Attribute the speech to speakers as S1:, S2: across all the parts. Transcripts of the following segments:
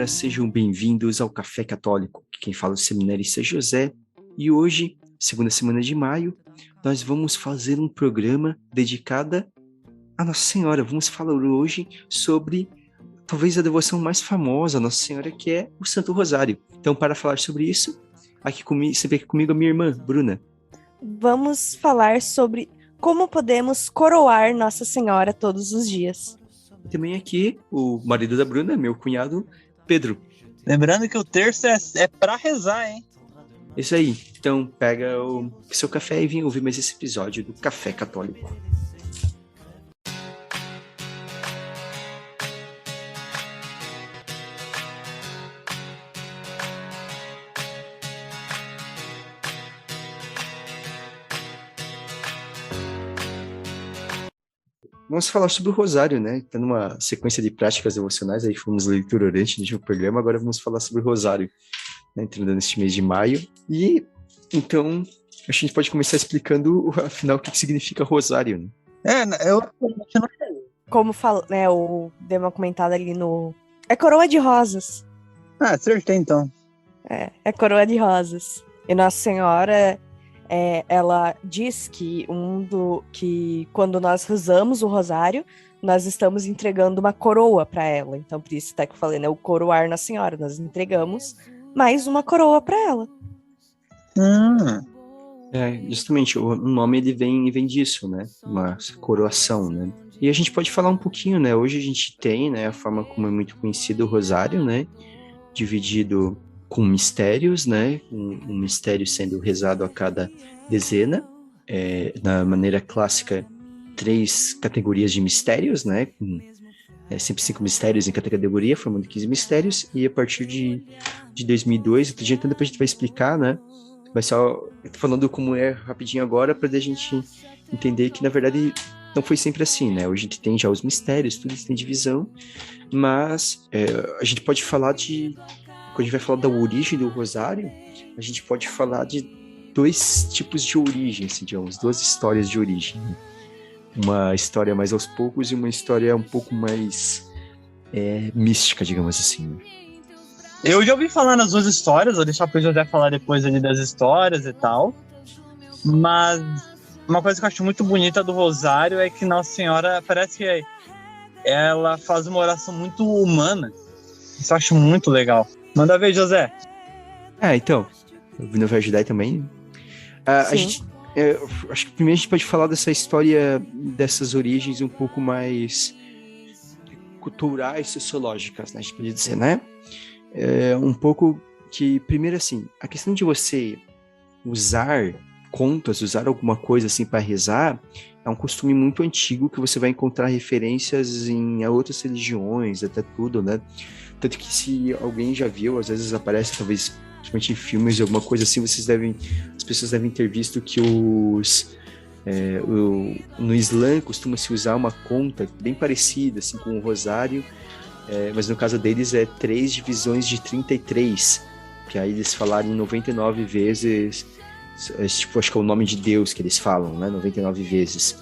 S1: galera, sejam bem-vindos ao Café Católico. Quem fala é o seminarista José. E hoje, segunda semana de maio, nós vamos fazer um programa dedicado a Nossa Senhora. Vamos falar hoje sobre talvez a devoção mais famosa a Nossa Senhora, que é o Santo Rosário. Então, para falar sobre isso, sempre aqui comigo a minha irmã, Bruna.
S2: Vamos falar sobre como podemos coroar Nossa Senhora todos os dias.
S1: E também aqui o marido da Bruna, meu cunhado, Pedro.
S3: Lembrando que o terço é pra rezar, hein?
S1: Isso aí. Então, pega o seu café e vem ouvir mais esse episódio do Café Católico. Vamos falar sobre o Rosário, né? Tá numa sequência de práticas devocionais, aí fomos leitura orante no último programa, agora vamos falar sobre o Rosário, né? Entrando neste mês de maio. E, então, a gente pode começar explicando, afinal, o que significa Rosário, né?
S3: Eu não sei.
S2: Como eu dei uma comentada ali no... É coroa de rosas.
S3: Acertei então.
S2: É coroa de rosas. E Nossa Senhora... ela diz que quando nós rezamos o rosário, nós estamos entregando uma coroa para ela. Então, por isso até que eu falei, né? O coroar Nossa Senhora. Nós entregamos mais uma coroa para ela.
S1: Justamente, o nome ele vem disso, né? Uma coroação, né? E a gente pode falar um pouquinho, né? Hoje a gente tem, né, a forma como é muito conhecido o rosário, né? Dividido com mistérios, né? Um mistério sendo rezado a cada dezena. Na maneira clássica, 3 categorias de mistérios, né? Sempre 5 mistérios em cada categoria, formando 15 mistérios. E a partir de 2002, outro dia, então depois a gente vai explicar, né? Mas só falando como é rapidinho agora, para a gente entender que, na verdade, não foi sempre assim, né? Hoje a gente tem já os mistérios, tudo isso tem divisão. Mas a gente pode falar quando a gente vai falar da origem do rosário, a gente pode falar de 2 tipos de origem, assim, digamos, 2 histórias de origem. Uma história mais aos poucos e uma história um pouco mais mística, digamos assim. Né?
S3: Eu já ouvi falar nas 2 histórias, vou deixar pro José falar depois ali das histórias e tal. Mas uma coisa que eu acho muito bonita do rosário é que Nossa Senhora parece que ela faz uma oração muito humana. Isso eu acho muito legal. Manda ver, José.
S1: Então, o Vino vai ajudar aí também. Acho que primeiro a gente pode falar dessa história, dessas origens um pouco mais culturais, sociológicas, né? A gente podia dizer, né? Um pouco que, primeiro assim, a questão de você usar contas, usar alguma coisa assim para rezar, é um costume muito antigo que você vai encontrar referências em outras religiões, até tudo, né? Tanto que se alguém já viu, às vezes aparece, talvez, principalmente em filmes, alguma coisa assim, as pessoas devem ter visto que no Islã costuma-se usar uma conta bem parecida, assim, com o rosário, mas no caso deles é 3 divisões de 33, que aí eles falarem 99 vezes, tipo, acho que é o nome de Deus que eles falam, né, 99 vezes.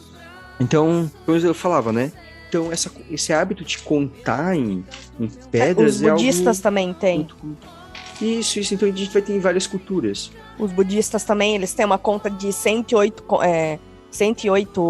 S1: Então, eu falava, né, então, esse hábito de contar em pedras
S2: os budistas também têm.
S1: Isso. Então, a gente vai ter em várias culturas.
S2: Os budistas também, eles têm uma conta de 108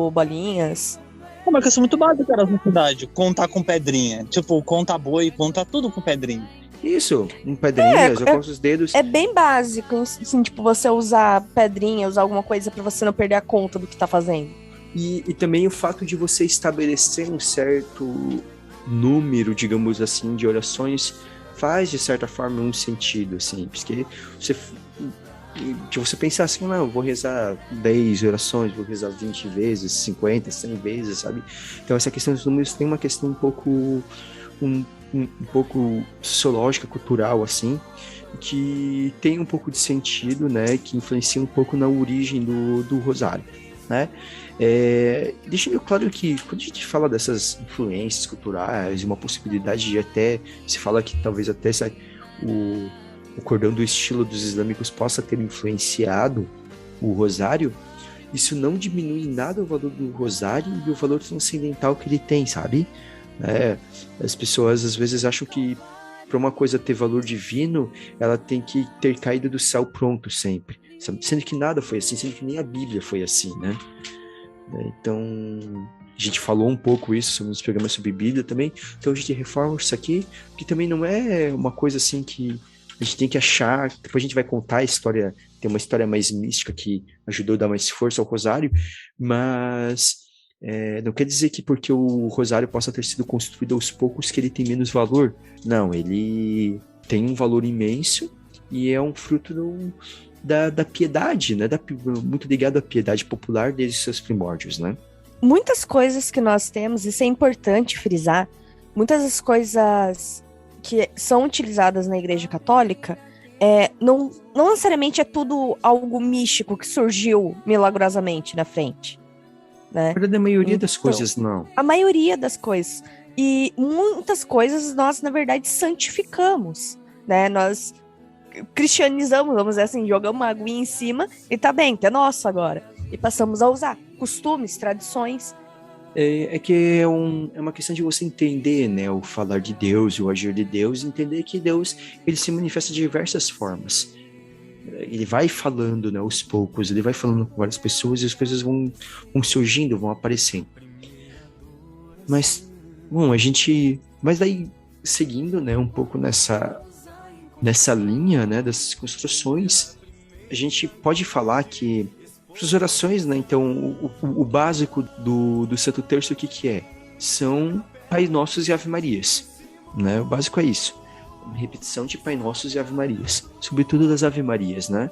S2: bolinhas.
S3: Uma questão muito básica na cidade, contar com pedrinha. Tipo, conta boi, conta tudo com pedrinha.
S1: Isso, com pedrinhas, eu conto os dedos.
S2: É bem básico, assim, tipo, você usar pedrinha, usar alguma coisa pra você não perder a conta do que tá fazendo.
S1: E também o fato de você estabelecer um certo número, digamos assim, de orações faz, de certa forma, um sentido, assim, porque você pensar assim, não, eu vou rezar 10 orações, vou rezar 20 vezes, 50, 100 vezes, sabe? Então essa questão dos números tem uma questão um pouco sociológica, cultural, assim, que tem um pouco de sentido, né, que influencia um pouco na origem do rosário, né? Deixando claro que quando a gente fala dessas influências culturais, uma possibilidade de até, se fala que talvez até o cordão do estilo dos islâmicos possa ter influenciado o rosário, isso não diminui em nada o valor do rosário e o valor transcendental que ele tem, sabe? As pessoas às vezes acham que para uma coisa ter valor divino, ela tem que ter caído do céu pronto sempre, sabe? Sendo que nada foi assim, sendo que nem a Bíblia foi assim, né? Então, a gente falou um pouco isso nos programas sobre Bíblia também, então a gente reforça aqui, que também não é uma coisa assim que a gente tem que achar, depois a gente vai contar a história, tem uma história mais mística que ajudou a dar mais força ao rosário, mas não quer dizer que porque o rosário possa ter sido construído aos poucos que ele tem menos valor. Não, ele tem um valor imenso e é um fruto da piedade, né? Muito ligado à piedade popular desde seus primórdios, né?
S2: Muitas coisas que nós temos, isso é importante frisar, muitas das coisas que são utilizadas na Igreja Católica, não necessariamente é tudo algo místico que surgiu milagrosamente na frente, né?
S1: Na verdade, a maioria das coisas não.
S2: A maioria das coisas. E muitas coisas nós, na verdade, santificamos, né? Nós cristianizamos, vamos dizer assim, jogamos uma aguinha em cima e tá bem, é nosso agora. E passamos a usar costumes, tradições.
S1: É que é uma questão de você entender, né, o falar de Deus, o agir de Deus, entender que Deus, ele se manifesta de diversas formas. Ele vai falando, né, aos poucos, ele vai falando com várias pessoas e as coisas vão surgindo, vão aparecendo. Mas, bom, mas daí, seguindo, né, um pouco nessa linha, né, das construções, a gente pode falar que as orações, né? Então, o básico do Santo Terço, o que é? São Pai Nossos e Ave Marias, né? O básico é isso. Uma repetição de Pai Nossos e Ave Marias. Sobretudo das Ave Marias, né?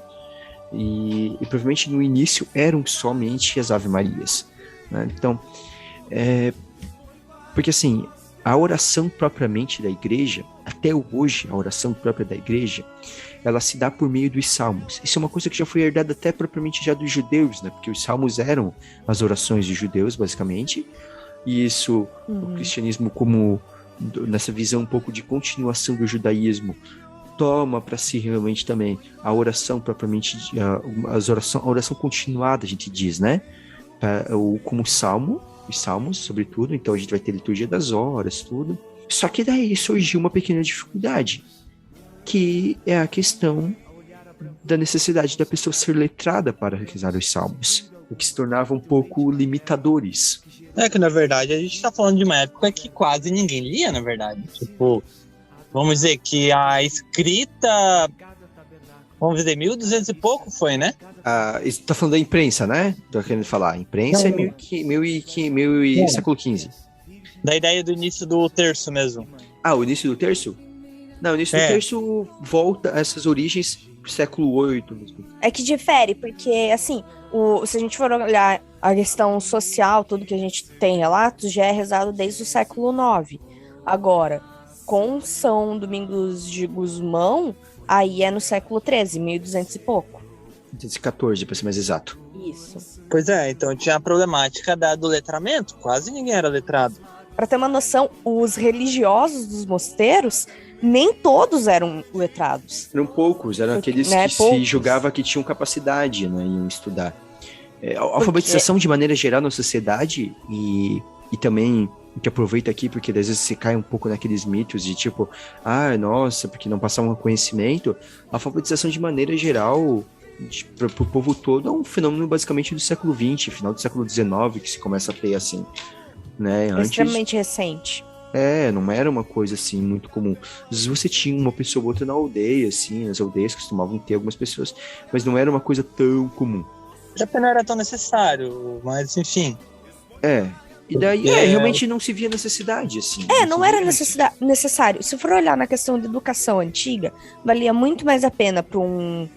S1: E provavelmente no início eram somente as Ave Marias, né? Então, porque assim, a oração propriamente da igreja, até hoje, a oração própria da igreja, ela se dá por meio dos salmos. Isso é uma coisa que já foi herdada até propriamente já dos judeus, né? Porque os salmos eram as orações dos judeus, basicamente. E isso, o cristianismo, como nessa visão um pouco de continuação do judaísmo, toma para si realmente também a oração propriamente, a oração continuada, a gente diz, né? Como salmo, os salmos, sobretudo. Então a gente vai ter liturgia das horas, tudo. Só que daí surgiu uma pequena dificuldade, que é a questão da necessidade da pessoa ser letrada para rezar os salmos, o que se tornava um pouco limitadores.
S3: Que na verdade a gente tá falando de uma época que quase ninguém lia, na verdade. Tipo, vamos dizer que a escrita, vamos dizer, 1200 e pouco foi, né?
S1: Isso tá falando da imprensa, né? Tô querendo falar. A imprensa é século XV.
S3: Da ideia do início do terço mesmo.
S1: O início do terço? Não, o início do terço volta a essas origens pro século VIII.
S2: É que difere, porque, assim, se a gente for olhar a questão social, tudo que a gente tem relatos, já é rezado desde o século IX. Agora, com São Domingos de Gusmão, aí é no século XIII, 1200 e pouco.
S1: 1214, para ser mais exato.
S2: Isso.
S3: Pois então tinha a problemática do letramento, quase ninguém era letrado.
S2: Para ter uma noção, os religiosos dos mosteiros, nem todos eram letrados.
S1: Eram poucos, eram aqueles que se julgava que tinham capacidade, né, em estudar. A alfabetização de maneira geral na sociedade e também que aproveita aqui, porque às vezes se cai um pouco naqueles mitos de tipo, nossa, porque não passavam conhecimento. A alfabetização de maneira geral para o povo todo é um fenômeno basicamente do século XX, final do século XIX, que se começa a ter assim, né? Antes,
S2: extremamente recente.
S1: Não era uma coisa assim muito comum. Às vezes você tinha uma pessoa ou outra na aldeia, assim, as aldeias costumavam ter algumas pessoas, mas não era uma coisa tão comum.
S3: Já não era tão necessário, mas enfim.
S1: E daí realmente não se via necessidade, assim.
S2: Não era necessário. Se for olhar na questão da educação antiga, valia muito mais a pena para um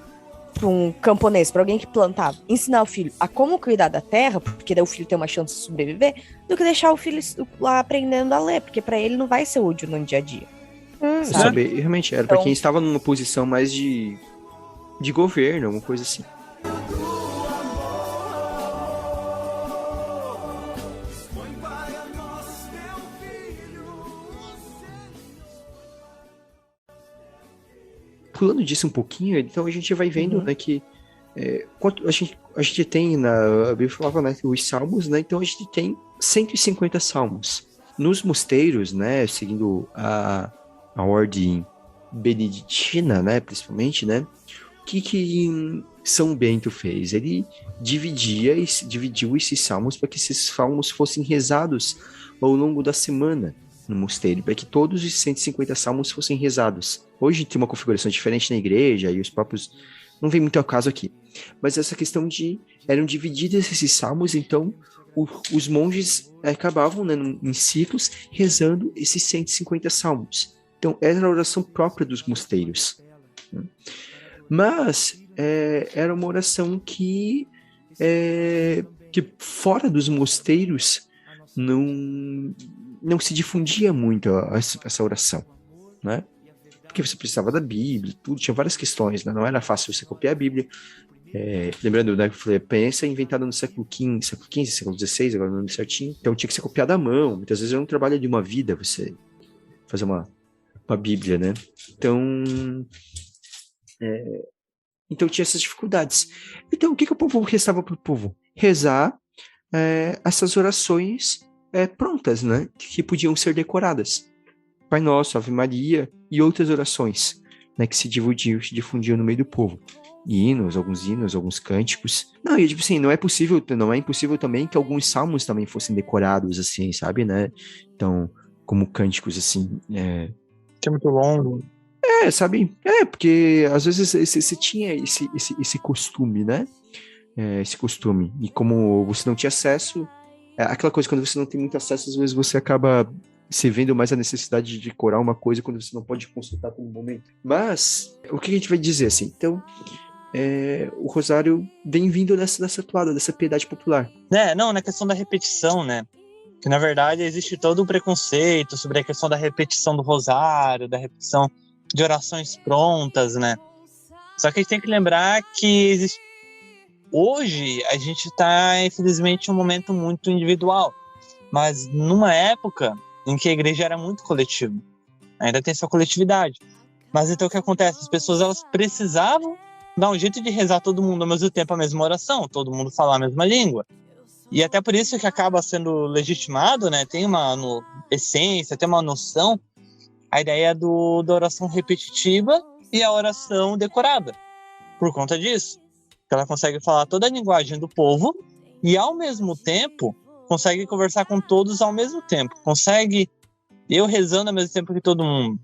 S2: camponês, para alguém que plantava, ensinar o filho a como cuidar da terra, porque daí o filho tem uma chance de sobreviver, do que deixar o filho lá aprendendo a ler, porque para ele não vai ser útil no dia a dia.
S1: Sabe? Realmente era para quem estava numa posição mais de governo, alguma coisa assim. Pulando disso um pouquinho, então a gente vai vendo, né, que a gente tem a Bíblia falava, né, os salmos, né, então a gente tem 150 salmos. Nos mosteiros, né, seguindo a ordem beneditina, né, principalmente, né, o que São Bento fez? Ele dividiu esses salmos para que esses salmos fossem rezados ao longo da semana no mosteiro, para que todos os 150 salmos fossem rezados. Hoje tem uma configuração diferente na igreja e os próprios... Não vem muito ao caso aqui. Mas essa questão de... Eram divididos esses salmos, então os monges acabavam, né, em ciclos rezando esses 150 salmos. Então era a oração própria dos mosteiros. Mas era uma oração que fora dos mosteiros não se difundia muito essa oração, né? Porque você precisava da Bíblia, tudo, tinha várias questões, né? Não era fácil você copiar a Bíblia. Lembrando, né, que eu falei, pensa inventada no século XV, século XVI, agora não lembro certinho. Então tinha que ser copiado à mão. Muitas vezes era um trabalho de uma vida você fazer uma Bíblia, né? Então tinha essas dificuldades. Então o que o povo restava para o povo? Rezar essas orações prontas, né? Que podiam ser decoradas. Pai Nosso, Ave Maria e outras orações, né? Que se difundiam no meio do povo. Alguns hinos, cânticos. Não, e tipo assim, não é impossível também que alguns salmos também fossem decorados, assim, sabe, né? Então, como cânticos, assim,
S3: Que é muito longo.
S1: Sabe? Porque às vezes você tinha esse costume, né? Esse costume. E como você não tinha acesso, aquela coisa, quando você não tem muito acesso, às vezes você acaba se vendo mais a necessidade de decorar uma coisa quando você não pode consultar todo momento. Mas, o que a gente vai dizer, assim? Então, o rosário vem vindo dessa toada, dessa piedade popular.
S3: Não, na questão da repetição, né? Que, na verdade, existe todo o preconceito sobre a questão da repetição do rosário, da repetição de orações prontas, né? Só que a gente tem que lembrar que hoje a gente está, infelizmente, em um momento muito individual, mas numa época em que a igreja era muito coletiva, ainda tem sua coletividade. Mas então o que acontece? As pessoas, elas precisavam dar um jeito de rezar todo mundo ao mesmo tempo a mesma oração, todo mundo falar a mesma língua. E até por isso que acaba sendo legitimado, né? Tem uma essência, tem uma noção, a ideia da oração repetitiva e a oração decorada. Por conta disso, ela consegue falar toda a linguagem do povo e, ao mesmo tempo, consegue conversar com todos ao mesmo tempo. Consegue eu rezando ao mesmo tempo que todo mundo.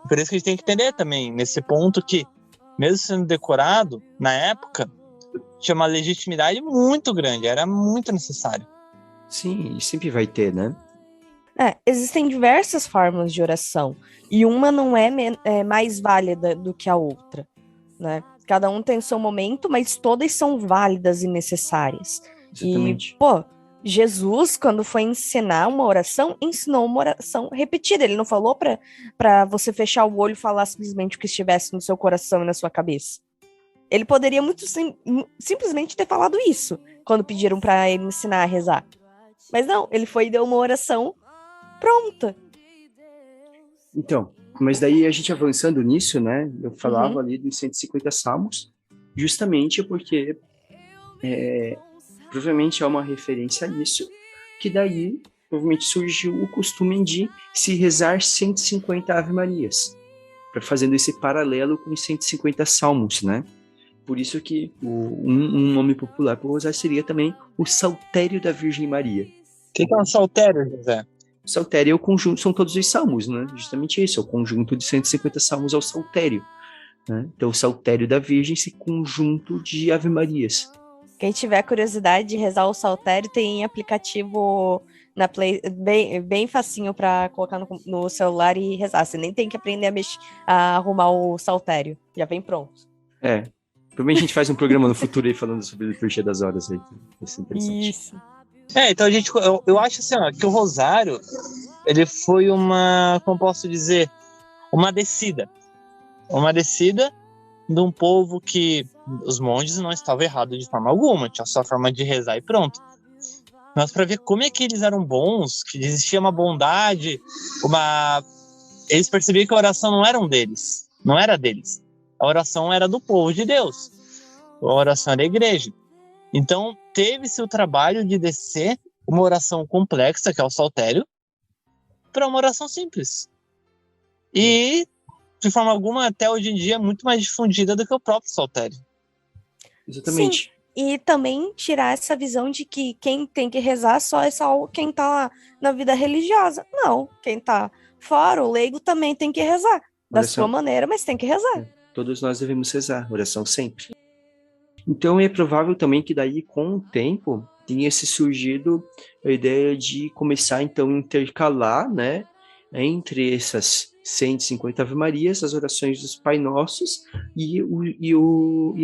S3: Por isso que a gente tem que entender também, nesse ponto, que, mesmo sendo decorado, na época, tinha uma legitimidade muito grande, era muito necessário.
S1: Sim, e sempre vai ter, né?
S2: Existem diversas formas de oração, e uma não é mais válida do que a outra, né? Cada um tem o seu momento, mas todas são válidas e necessárias.
S1: Exatamente.
S2: E, Jesus, quando foi ensinar uma oração, ensinou uma oração repetida. Ele não falou para você fechar o olho e falar simplesmente o que estivesse no seu coração e na sua cabeça. Ele poderia simplesmente ter falado isso quando pediram para ele ensinar a rezar. Mas não, ele foi e deu uma oração pronta.
S1: Então, mas daí a gente avançando nisso, né? Eu falava ali dos 150 salmos, justamente porque provavelmente há uma referência a isso, que daí provavelmente surgiu o costume de se rezar 150 Ave-Marias, fazendo esse paralelo com os 150 salmos, né? Por isso que um nome popular para o rosário seria também o Saltério da Virgem Maria.
S3: O que é um saltério, José?
S1: O saltério é o conjunto, são todos os salmos, né? Justamente isso, é o conjunto de 150 salmos ao saltério, né? Então, o saltério da Virgem, esse conjunto de Ave-Marias.
S2: Quem tiver curiosidade de rezar o saltério, tem aplicativo na Play, bem facinho para colocar no celular e rezar. Você nem tem que aprender a arrumar o saltério, já vem pronto.
S1: Provavelmente a gente faz um programa no futuro aí falando sobre a liturgia das horas aí. Isso é interessante.
S2: Isso.
S3: Então eu acho assim, que o rosário, ele foi como posso dizer, uma descida de um povo que os monges não estavam errados de forma alguma, tinha só a forma de rezar e pronto. Mas para ver como é que eles eram bons, que existia uma bondade, eles percebiam que a oração não era deles. A oração era do povo de Deus. A oração era da igreja. Então, teve-se o trabalho de descer uma oração complexa, que é o saltério, para uma oração simples. E de forma alguma, até hoje em dia, é muito mais difundida do que o próprio saltério.
S1: Exatamente.
S2: Sim, e também tirar essa visão de que quem tem que rezar é só quem tá lá na vida religiosa. Não, quem tá fora, o leigo também tem que rezar. Da sua maneira, mas tem que rezar.
S1: Todos nós devemos rezar, oração sempre. Então é provável também que daí, com o tempo, tenha se surgido a ideia de começar, então, a intercalar, né, entre essas 150 Ave-Marias, as orações dos Pai Nossos e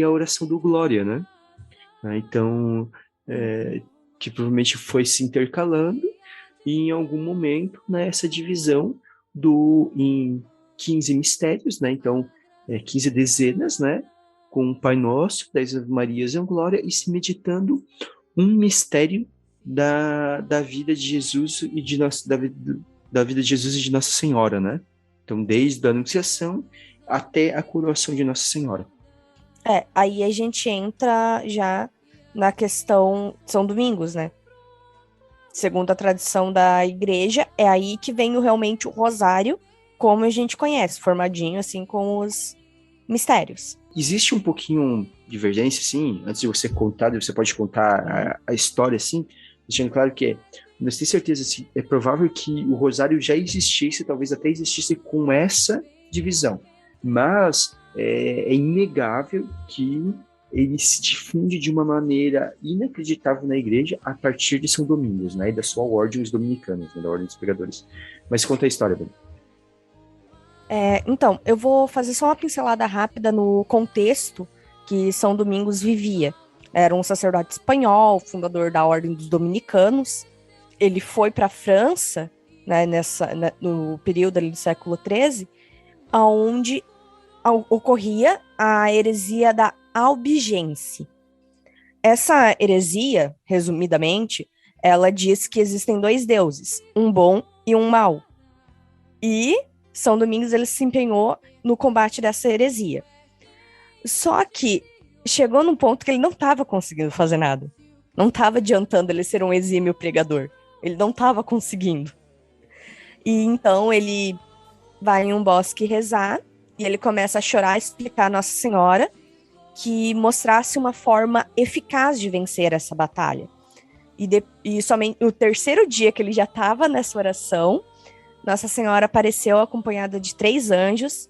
S1: a oração do Glória, né? Então, que provavelmente foi se intercalando e em algum momento, né, essa divisão em 15 mistérios, né? Então, 15 dezenas, né? Com o Pai Nosso, 10 Ave Marias e a Glória, e se meditando um mistério da vida de Jesus e da vida de Jesus e de Nossa Senhora, né? Então, desde a Anunciação até a coroação de Nossa Senhora.
S2: Aí a gente entra já na questão São Domingos, né? Segundo a tradição da igreja, é aí que vem realmente o rosário, como a gente conhece, formadinho assim com os mistérios.
S1: Existe um pouquinho de divergência, sim, antes de você contar, você pode contar a história, assim, deixando claro que não tenho certeza se é provável que o rosário já existisse, talvez até existisse com essa divisão, mas é inegável que ele se difunde de uma maneira inacreditável na igreja a partir de São Domingos, né, e da sua ordem, os dominicanos, né, da ordem dos pregadores. Mas conta a história, Bruno.
S2: Então, eu vou fazer só uma pincelada rápida no contexto que São Domingos vivia. Era um sacerdote espanhol, fundador da Ordem dos Dominicanos. Ele foi para a França, né, no período ali do século XIII, onde ocorria a heresia da Albigense. Essa heresia, resumidamente, ela diz que existem dois deuses, um bom e um mau. E São Domingos ele se empenhou no combate dessa heresia. Só que chegou num ponto que ele não estava conseguindo fazer nada. Não estava adiantando ele ser um exímio pregador. Ele não estava conseguindo. E então ele vai em um bosque rezar e ele começa a chorar, a explicar a Nossa Senhora que mostrasse uma forma eficaz de vencer essa batalha. E somente no terceiro dia que ele já estava nessa oração, Nossa Senhora apareceu acompanhada de 3 anjos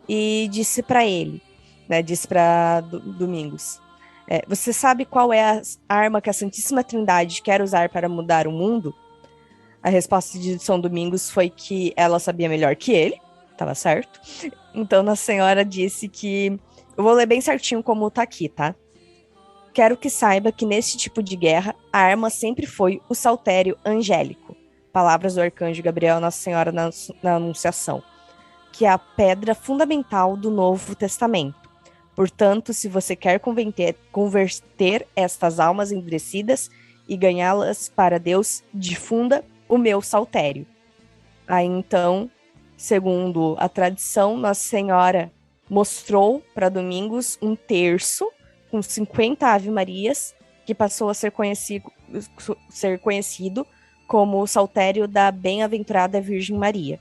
S2: e disse para ele, né, disse para Domingos, você sabe qual é a arma que a Santíssima Trindade quer usar para mudar o mundo? A resposta de São Domingos foi que ela sabia melhor que ele, estava certo. Então Nossa Senhora disse que, eu vou ler bem certinho como tá aqui, tá? Quero que saiba que nesse tipo de guerra, a arma sempre foi o saltério angélico. Palavras do arcanjo Gabriel Nossa Senhora na Anunciação, que é a pedra fundamental do Novo Testamento. Portanto, se você quer converter estas almas endurecidas e ganhá-las para Deus, difunda o meu saltério. Aí então, segundo a tradição, Nossa Senhora mostrou para Domingos um terço com 50 Ave-Marias, que passou a ser conhecido como o saltério da Bem-aventurada Virgem Maria.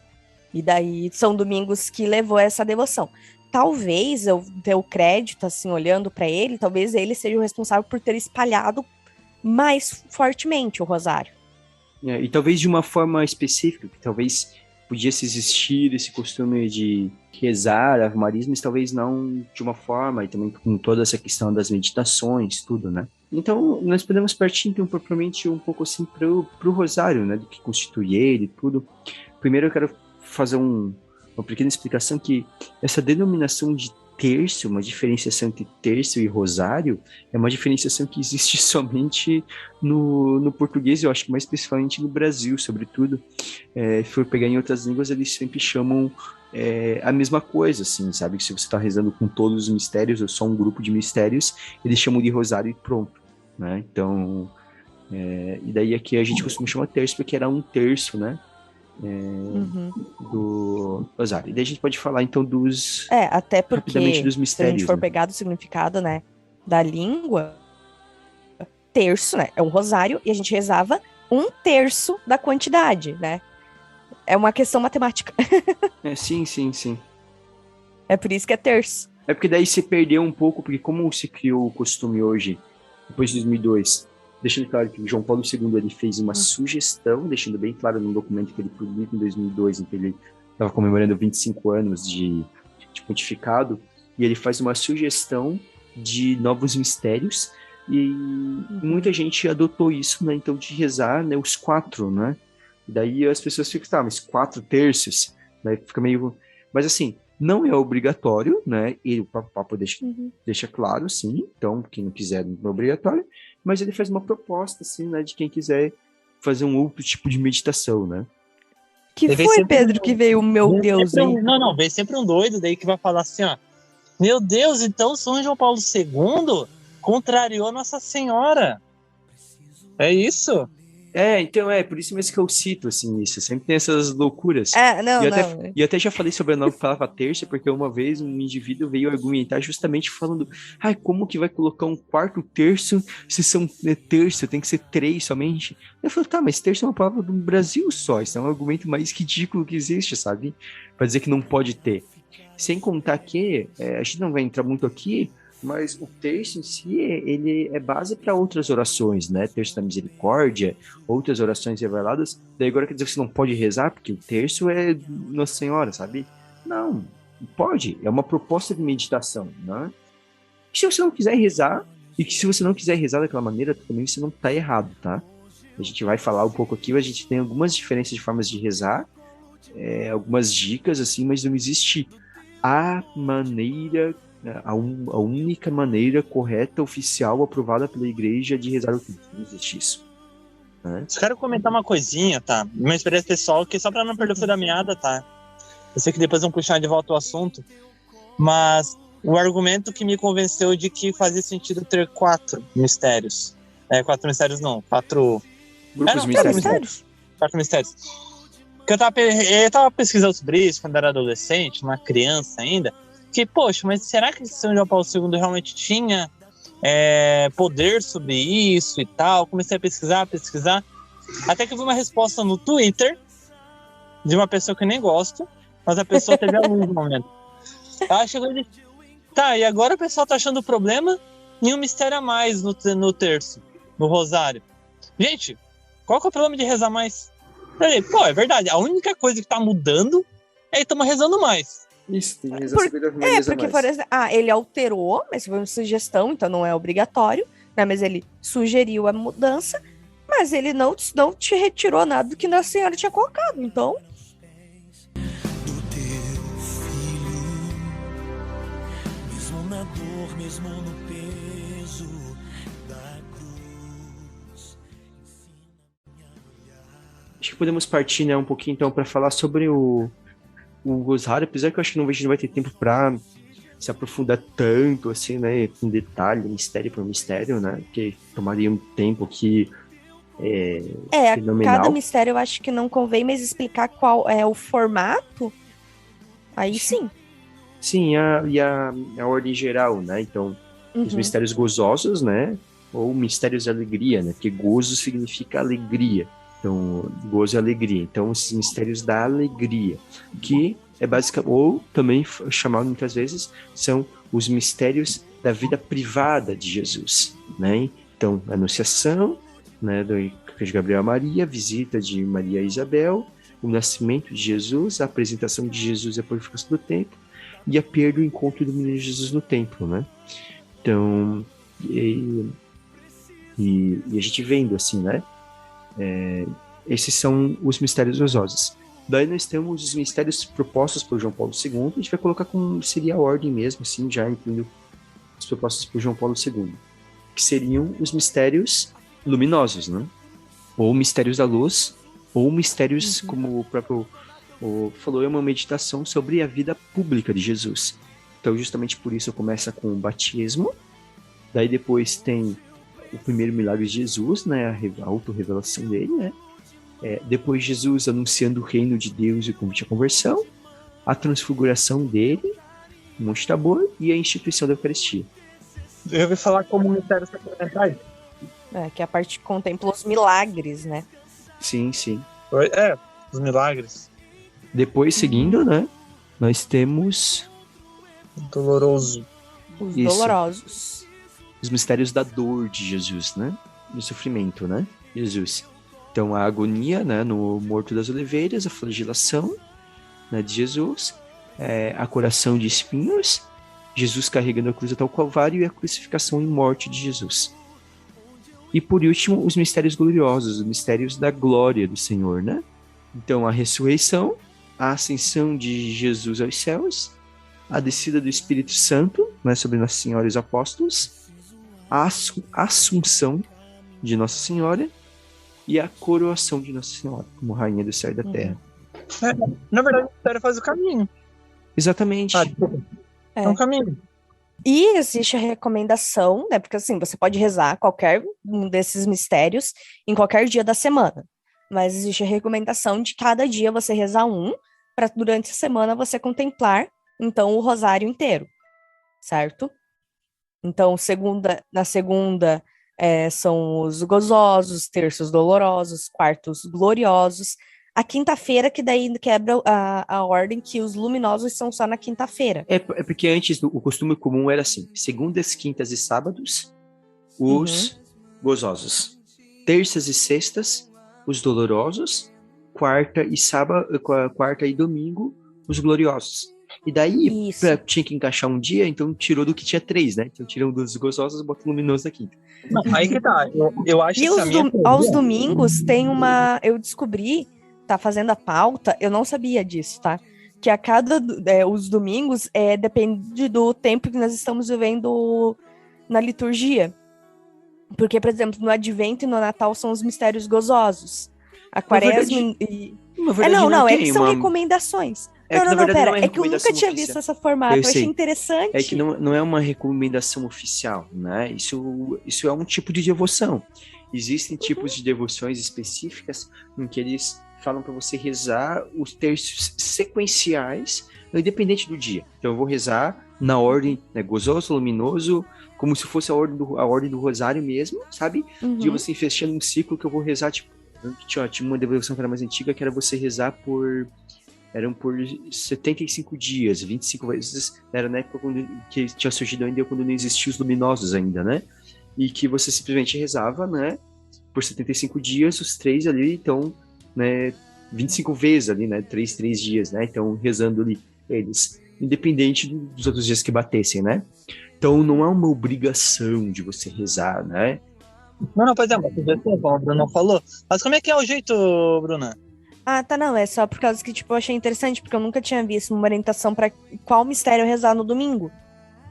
S2: E daí São Domingos que levou essa devoção. Talvez eu dê o crédito, assim, olhando para ele, talvez ele seja o responsável por ter espalhado mais fortemente o rosário.
S1: E talvez de uma forma específica, que talvez pudesse existir esse costume de rezar Ave Marias, mas talvez não de uma forma, e também com toda essa questão das meditações, tudo, né? Então, nós podemos partir, então, propriamente um pouco assim para o rosário, né? Do que constitui ele, tudo. Primeiro eu quero fazer uma pequena explicação que essa denominação de terço, uma diferenciação entre terço e rosário, é uma diferenciação que existe somente no português, eu acho que mais especificamente no Brasil, sobretudo. Se for pegar em outras línguas, eles sempre chamam a mesma coisa, assim, sabe? Que se você está rezando com todos os mistérios, ou só um grupo de mistérios, eles chamam de rosário e pronto, né? Então, e daí aqui a gente costuma chamar terço, porque era um terço, né? Do rosário. E daí a gente pode falar então dos
S2: até porque
S1: rapidamente dos mistérios,
S2: se a gente for
S1: né?
S2: pegar do significado, né, da língua, terço, né, é um rosário e a gente rezava 1/3 da quantidade, né? É uma questão matemática.
S1: Sim.
S2: É por isso que é terço.
S1: É porque daí se perdeu um pouco, porque como se criou o costume hoje, depois de 2002, deixando claro que o João Paulo II ele fez uma sugestão, deixando bem claro no documento que ele publica em 2002, em que ele estava comemorando 25 anos de pontificado, e ele faz uma sugestão de novos mistérios, e muita gente adotou isso, né, então de rezar, né, os 4, né, e daí as pessoas ficam, tá, mas 4 terços, né, fica meio... Mas assim, não é obrigatório, né, e o Papa deixa claro, sim, então quem não quiser não é obrigatório, mas ele faz uma proposta, assim, né, de quem quiser fazer um outro tipo de meditação, né.
S2: Que foi, Pedro, que veio o meu Deus aí?
S3: Não, vem sempre um doido daí que vai falar assim, ó, meu Deus, então São João Paulo II contrariou Nossa Senhora. É isso?
S1: Então por isso mesmo que eu cito, assim, isso. Sempre tem essas loucuras.
S2: Não,
S1: E até já falei sobre a nova palavra terça, porque uma vez um indivíduo veio argumentar justamente falando, como que vai colocar um quarto terço se são terço, tem que ser 3 somente? Eu falei, tá, mas terço é uma palavra do Brasil só, isso é um argumento mais ridículo que existe, sabe? Pra dizer que não pode ter. Sem contar que, a gente não vai entrar muito aqui, mas o terço em si, ele é base para outras orações, né? Terço da misericórdia, outras orações reveladas. Daí agora quer dizer que você não pode rezar, porque o terço é Nossa Senhora, sabe? Não, pode. É uma proposta de meditação, né? E se você não quiser rezar, e que se você não quiser rezar daquela maneira, também você não tá errado, tá? A gente vai falar um pouco aqui, a gente tem algumas diferenças de formas de rezar, algumas dicas, assim, mas não existe a maneira... A única maneira correta, oficial, aprovada pela igreja de rezar o Cristo. Não existe isso. Né?
S3: Eu quero comentar uma coisinha, tá? Uma experiência pessoal, que só pra não perder o fio da meada, tá? Eu sei que depois vão puxar de volta o assunto, mas o argumento que me convenceu de que fazia sentido ter 4 mistérios. 4 mistérios não, 4...
S1: Grupos mistérios.
S3: 4 mistérios. Porque eu tava pesquisando sobre isso quando era adolescente, uma criança ainda, que, poxa, mas será que São João Paulo II realmente tinha poder sobre isso e tal? Comecei a pesquisar, até que eu vi uma resposta no Twitter de uma pessoa que eu nem gosto, mas a pessoa teve a luz no momento. Ela chegou e disse, tá, e agora o pessoal tá achando problema em um mistério a mais no terço, no rosário. Gente, qual que é o problema de rezar mais? Eu falei, é verdade, a única coisa que tá mudando é que estamos rezando mais.
S1: Isso, tem reza
S2: porque, por exemplo, ele alterou, mas foi uma sugestão, então não é obrigatório, né? Mas ele sugeriu a mudança, mas ele não te retirou nada do que Nossa Senhora tinha colocado, então...
S4: Do teu filho, mesmo na dor, mesmo no peso da cruz.
S1: Acho que podemos partir, né, um pouquinho, então, para falar sobre o rosário, apesar que eu acho que a gente não vai ter tempo para se aprofundar tanto, assim, né, com detalhe, mistério por mistério, né, porque tomaria um tempo que fenomenal.
S2: Cada mistério eu acho que não convém, mas explicar qual é o formato, aí sim.
S1: Sim, e a ordem geral, né, então, os mistérios gozosos, né, ou mistérios de alegria, né, porque gozo significa alegria. Então, gozo e alegria. Então, esses mistérios da alegria, que é basicamente, ou também chamado muitas vezes, são os mistérios da vida privada de Jesus, né? Então, a anunciação, né, do de Gabriel a Maria, a visita de Maria a Isabel, o nascimento de Jesus, a apresentação de Jesus e a purificação do templo, e a perda do encontro do menino Jesus no templo, né? Então, e a gente vendo assim, né? Esses são os mistérios gozosos. Daí nós temos os mistérios propostos por João Paulo II, a gente vai colocar como seria a ordem mesmo, assim, já incluindo as propostas por João Paulo II, que seriam os mistérios luminosos, né? Ou mistérios da luz, ou mistérios, como o próprio falou, é uma meditação sobre a vida pública de Jesus. Então, justamente por isso começa com o batismo, daí depois tem o primeiro milagre de Jesus, né, a autorrevelação dele, né? Depois Jesus anunciando o reino de Deus e o convite à conversão, a transfiguração dele, o Monte Tabor, e a instituição da Eucaristia.
S3: Eu ouvi falar como mistério sacramentais.
S2: Que é a parte que contempla os milagres, né?
S1: Sim, sim.
S3: Os milagres.
S1: Depois, seguindo, né, nós temos
S3: Doloroso.
S2: Os
S1: Isso.
S2: dolorosos.
S1: Os mistérios da dor de Jesus, né? Do sofrimento, né? Jesus. Então, a agonia, né? No Morto das Oliveiras, a flagelação, né? De Jesus, a coração de espinhos, Jesus carregando a cruz até o Calvário e a crucificação e morte de Jesus. E, por último, os mistérios gloriosos, os mistérios da glória do Senhor, né? Então, a ressurreição, a ascensão de Jesus aos céus, a descida do Espírito Santo, né, sobre Nossa Senhora e os apóstolos, a assunção de Nossa Senhora e a coroação de Nossa Senhora, como Rainha do Céu e da Terra.
S3: Na verdade, o mistério faz o caminho.
S1: Exatamente.
S3: É um caminho.
S2: E existe a recomendação, né? Porque assim, você pode rezar qualquer um desses mistérios em qualquer dia da semana. Mas existe a recomendação de cada dia você rezar um, para durante a semana você contemplar, então, o rosário inteiro, certo? Então, na segunda são os gozosos, terços dolorosos, quartos gloriosos. A quinta-feira, que daí quebra a ordem, que os luminosos são só na quinta-feira.
S1: É porque antes o costume comum era assim: segundas, quintas e sábados, os gozosos. Terças e sextas, os dolorosos. Quarta e domingo, os gloriosos. E daí, tinha que encaixar um dia, então tirou do que tinha 3, né? Então tiram dos gozosos e bota o luminoso da quinta.
S3: Não, aí que tá. Eu acho
S2: E
S3: que
S2: aos domingos tem uma... Eu descobri, tá fazendo a pauta, eu não sabia disso, tá? Que a cada... os domingos depende do tempo que nós estamos vivendo na liturgia. Porque, por exemplo, no Advento e no Natal são os mistérios gozosos. A Quaresma e... são recomendações. Pera. É que eu nunca tinha visto essa formato, eu achei interessante.
S1: É que não é uma recomendação oficial, né? Isso é um tipo de devoção. Existem tipos de devoções específicas em que eles falam para você rezar os terços sequenciais, independente do dia. Então eu vou rezar na ordem, né, gozoso, luminoso, como se fosse a ordem do rosário mesmo, sabe? De você fechando um ciclo que eu vou rezar, tipo, tinha uma devoção que era mais antiga, que era você rezar eram por 75 dias, 25 vezes, era na época que tinha surgido ainda, quando não existiam os luminosos ainda, né? E que você simplesmente rezava, né? Por 75 dias, os 3 ali, então, né? 25 vezes ali, né? 3 dias, né? Então, rezando ali eles, independente dos outros dias que batessem, né? Então, não é uma obrigação de você rezar, né?
S3: Não, pois é, como a Bruna falou. Mas como é que é o jeito, Bruna?
S2: Ah, tá, não, é só por causa que, tipo, eu achei interessante, porque eu nunca tinha visto uma orientação para qual mistério rezar no domingo,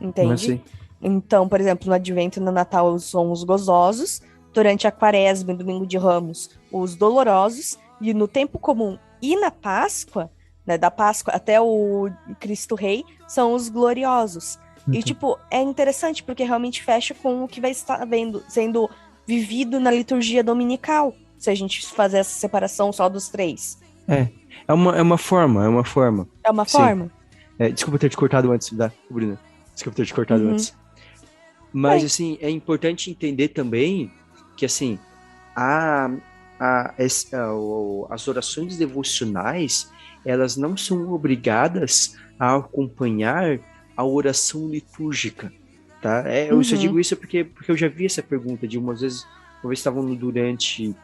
S2: entende? Então, por exemplo, no Advento e no Natal são os gozosos, durante a Quaresma e domingo de Ramos, os dolorosos, e no tempo comum e na Páscoa, né, da Páscoa até o Cristo Rei, são os gloriosos. E, tipo, é interessante, porque realmente fecha com o que vai estar sendo vivido na liturgia dominical, se a gente fazer essa separação só dos 3.
S1: É uma forma.
S2: É uma forma?
S1: Desculpa ter te cortado antes, Bruna. Desculpa ter te cortado antes. Mas, assim, é importante entender também que, assim, as orações devocionais, elas não são obrigadas a acompanhar a oração litúrgica, tá? Eu só digo isso porque eu já vi essa pergunta de uma vez estavam durante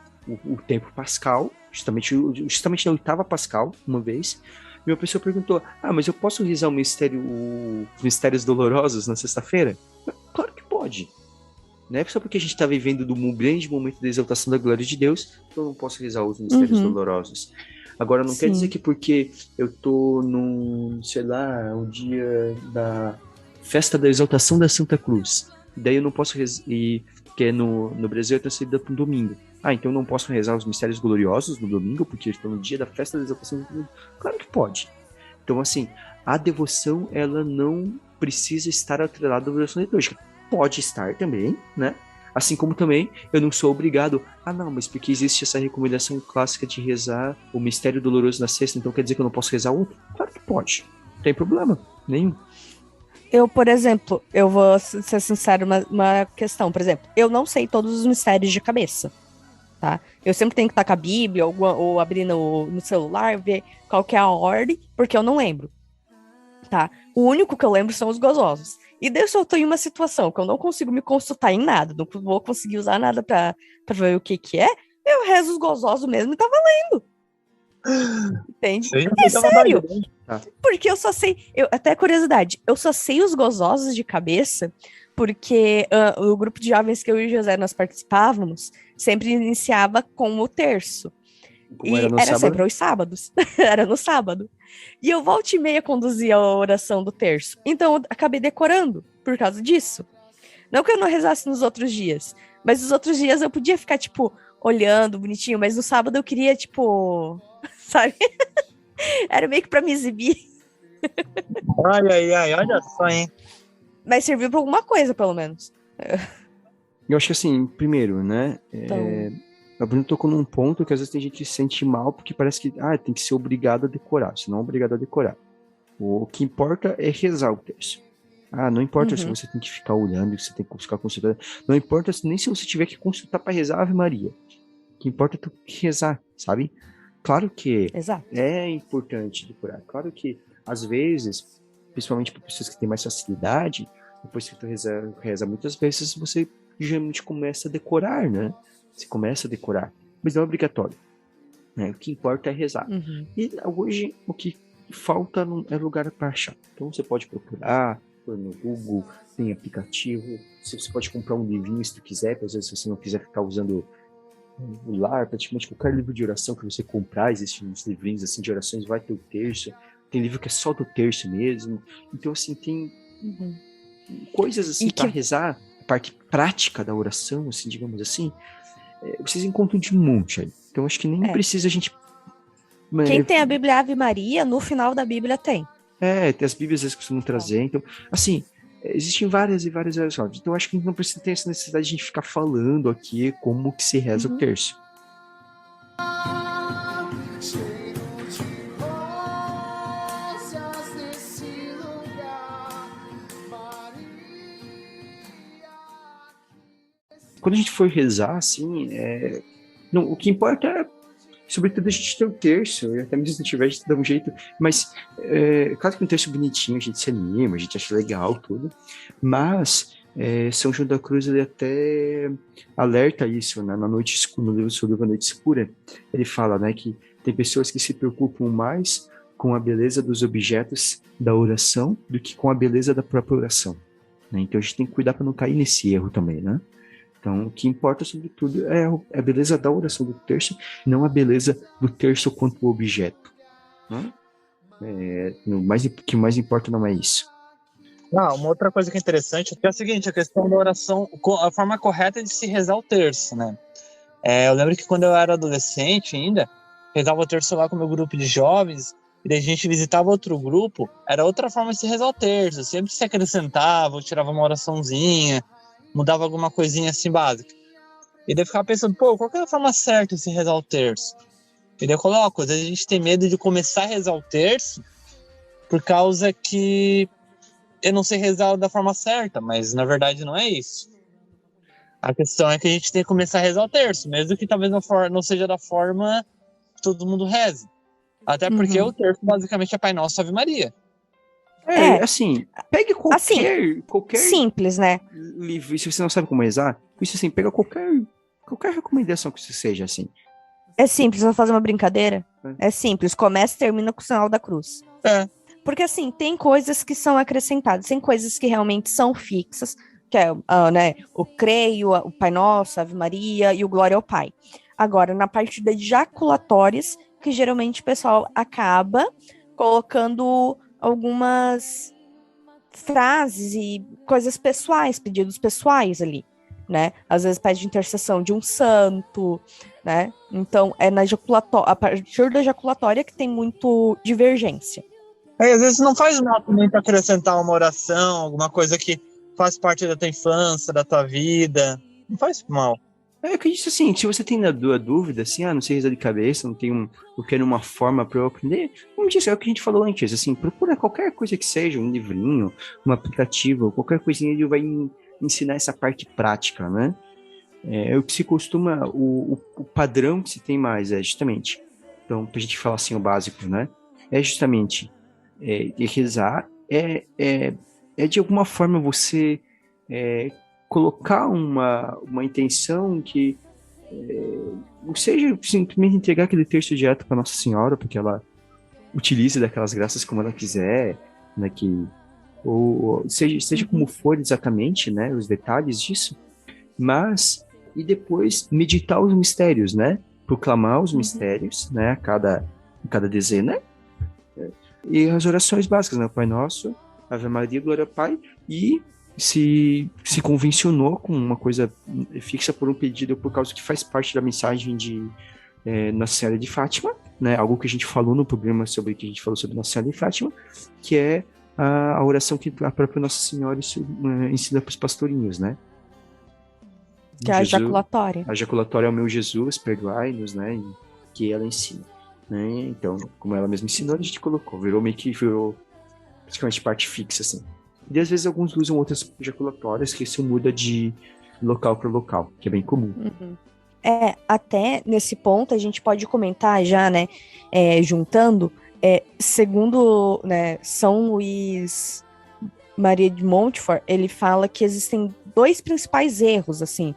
S1: o tempo pascal, justamente na oitava pascal, uma vez, e uma pessoa perguntou: mas eu posso rezar os mistérios dolorosos na sexta-feira? Claro que pode. Não é só porque a gente está vivendo um grande momento da exaltação da glória de Deus que eu não posso rezar os mistérios dolorosos. Agora, não quer dizer que porque eu tô num, sei lá, um dia da festa da exaltação da Santa Cruz, daí eu não posso rezar, que no Brasil é transferida para um domingo. Então eu não posso rezar os mistérios gloriosos no domingo, porque eu estou no dia da festa da exaltação do domingo? Claro que pode. Então, assim, a devoção, ela não precisa estar atrelada à devoção litúrgica. Pode estar também, né? Assim como também eu não sou obrigado, mas porque existe essa recomendação clássica de rezar o mistério doloroso na sexta, então quer dizer que eu não posso rezar outro? Claro que pode. Não tem problema nenhum.
S2: Eu, por exemplo, eu vou ser sincero, uma questão, por exemplo, eu não sei todos os mistérios de cabeça, tá? Eu sempre tenho que estar com a Bíblia ou abrir no celular, ver qual que é a ordem, porque eu não lembro. tá? O único que eu lembro são os gozosos. E daí se eu tô em uma situação que eu não consigo me consultar em nada, não vou conseguir usar nada pra ver o que que é, eu rezo os gozosos mesmo e tá valendo. Entende?
S3: Sim,
S2: É sério.
S1: Tá.
S2: Porque eu só sei, até curiosidade, eu só sei os gozosos de cabeça porque o grupo de jovens que eu e o José nós participávamos sempre iniciava com o terço.
S1: Como
S2: E
S1: era no
S2: era
S1: sábado?
S2: sempre aos sábados. Era no sábado. E eu volta e meia conduzia a oração do terço. Então eu acabei decorando por causa disso. Não que eu não rezasse nos outros dias, mas nos outros dias eu podia ficar, tipo, olhando bonitinho, mas no sábado eu queria, tipo, sabe? Era meio que pra me exibir.
S3: Ai, olha só, hein?
S2: Mas serviu pra alguma coisa, pelo menos.
S1: Eu acho que assim, primeiro, né?
S2: Então,
S1: A Bruna tocou num ponto que às vezes tem gente que se sente mal porque parece que tem que ser obrigado a decorar, senão é obrigado a decorar. O que importa é rezar o terço. Não importa se você tem que ficar olhando, se você tem que ficar consultando. Não importa nem se você tiver que consultar para rezar a Ave Maria. O que importa é tu rezar, sabe? Claro que
S2: exato.
S1: é importante decorar. Claro que, às vezes, principalmente para pessoas que têm mais facilidade, depois que tu reza muitas vezes, você geralmente começa a decorar, né? Você começa a decorar. Mas não é obrigatório. Né? O que importa é rezar. E hoje, o que falta é lugar para achar. Então, você pode procurar no Google, tem aplicativo. Você pode comprar um livrinho se tu quiser, às vezes se você não quiser ficar usando o lar, praticamente qualquer livro de oração que você comprar, existem uns livrinhos assim de orações, vai ter o terço, tem livro que é só do terço mesmo, então assim, tem coisas assim para rezar, a parte prática da oração, assim, digamos assim, vocês encontram de um monte aí, então acho que nem precisa a gente...
S2: Quem tem a Bíblia Ave Maria, no final da Bíblia tem.
S1: Tem as Bíblias eles costumam trazer, então, assim, existem várias e várias orações. Então, acho que a gente não precisa ter essa necessidade de a gente ficar falando aqui como que se reza o terço. Quando a gente for rezar, assim, não, o que importa é, sobretudo, a gente ter o terço, e até mesmo se não tiver, a gente dá um jeito, mas, claro que um terço bonitinho, a gente se anima, a gente acha legal, tudo, mas São João da Cruz, ele até alerta isso, né, no livro sobre a Noite Escura, ele fala, né, que tem pessoas que se preocupam mais com a beleza dos objetos da oração do que com a beleza da própria oração, né? Então a gente tem que cuidar para não cair nesse erro também, né? Então, o que importa, sobretudo, é a beleza da oração do terço, não a beleza do terço quanto objeto. Né? O que mais importa não é isso.
S3: Uma outra coisa que é interessante é o seguinte, a questão da oração, a forma correta de se rezar o terço, né? Eu lembro que quando eu era adolescente ainda, rezava o terço lá com o meu grupo de jovens, e daí a gente visitava outro grupo, era outra forma de se rezar o terço, sempre se acrescentava, tirava uma oraçãozinha, mudava alguma coisinha assim básica. E daí eu ficava pensando, qual que é a forma certa de se rezar o terço? E daí eu coloco, às vezes a gente tem medo de começar a rezar o terço por causa que eu não sei rezar da forma certa, mas na verdade não é isso. A questão é que a gente tem que começar a rezar o terço, mesmo que talvez não seja da forma que todo mundo reze. Até porque o terço basicamente é Pai Nosso, Ave Maria.
S1: Assim, pegue qualquer
S2: simples, né?
S1: livro, se você não sabe como rezar, isso assim, pega qualquer recomendação que isso seja, assim.
S2: É simples, vou fazer uma brincadeira? É simples, começa e termina com o sinal da cruz. Porque assim, tem coisas que são acrescentadas, tem coisas que realmente são fixas, que é né, o creio, o Pai Nosso, a Ave Maria e o Glória ao Pai. Agora, na parte das jaculatórias, que geralmente o pessoal acaba colocando algumas frases e coisas pessoais, pedidos pessoais ali, né? Às vezes pede intercessão de um santo, né? Então, é na a partir da ejaculatória que tem muito divergência.
S3: Às vezes não faz mal também para acrescentar uma oração, alguma coisa que faz parte da tua infância, da tua vida. Não faz mal.
S1: Eu acredito assim, se você tem a dúvida, assim, não sei rezar de cabeça, eu quero uma forma para eu aprender, como disse, é o que a gente falou antes, assim, procura qualquer coisa que seja, um livrinho, um aplicativo, qualquer coisinha, ele vai ensinar essa parte prática, né? O que se costuma, o padrão que se tem mais é justamente, então, pra gente falar assim o básico, né? É justamente rezar é de alguma forma você colocar uma intenção que não seja simplesmente entregar aquele terço direto para Nossa Senhora, porque ela utilize daquelas graças como ela quiser, né, ou seja como for exatamente, né, os detalhes disso, mas e depois meditar os mistérios, né, proclamar os mistérios, né, a cada dezena, e as orações básicas, né, Pai Nosso, Ave Maria, Glória ao Pai, e se convencionou com uma coisa fixa por um pedido, por causa que faz parte da mensagem de Nossa Senhora de Fátima, né, algo que a gente falou no programa sobre que a gente falou sobre Nossa Senhora de Fátima, que é a oração que a própria Nossa Senhora ensina para os pastorinhos, né?
S2: Que é a jaculatória.
S1: A jaculatória é o meu Jesus, perdoai-nos, né? Que ela ensina, né? Então, como ela mesma ensinou, a gente colocou, virou praticamente parte fixa, assim. E às vezes alguns usam outras jaculatórias, que isso muda de local para local, que é bem comum.
S2: Até nesse ponto a gente pode comentar já, né, juntando, segundo, né, São Luís Maria de Montfort, ele fala que existem 2 principais erros, assim,